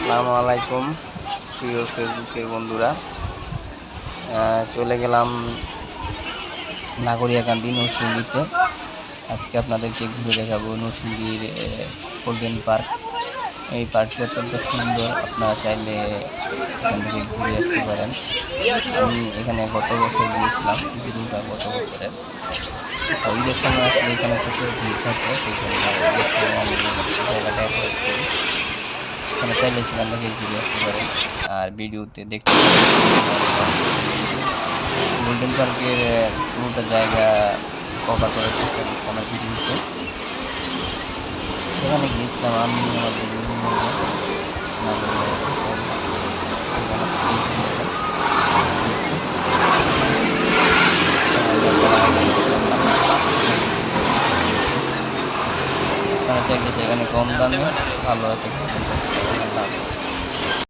আসসালামু আলাইকুম প্রিয় ফেসবুকের বন্ধুরা। চলে গেলাম নাগরিয়াকান্দি নরসিংদীতে। আজকে আপনাদেরকে ঘুরে দেখাবো নরসিংদীর গোল্ডেন পার্ক। এই পার্কটি অত্যন্ত সুন্দর, আপনারা চাইলে এখান থেকে ঘুরে আসতে পারেন। আমি এখানে গত বছর গিয়েছিলাম, ভিডিওটা গত বছরের। তো ঈদের সময় আসলে এখানে প্রচুর ভিড় থাকে, সেই জন্য ঈদের সময় আমি জায়গাটা অ্যাভয়েড করি। এখানে চাইলে সেখান থেকে ঘুরে আসতে পারেন আর ভিডিওতে দেখতে গোল্ডেন পার্কের পুরোটা জায়গা কভার করার চেষ্টা করছি আমার ভিডিওতে। সেখানে গিয়েছিলাম আমি আমাদের বিভিন্ন আপনারা চাইলে সেখানে কম দামে ভালো একটা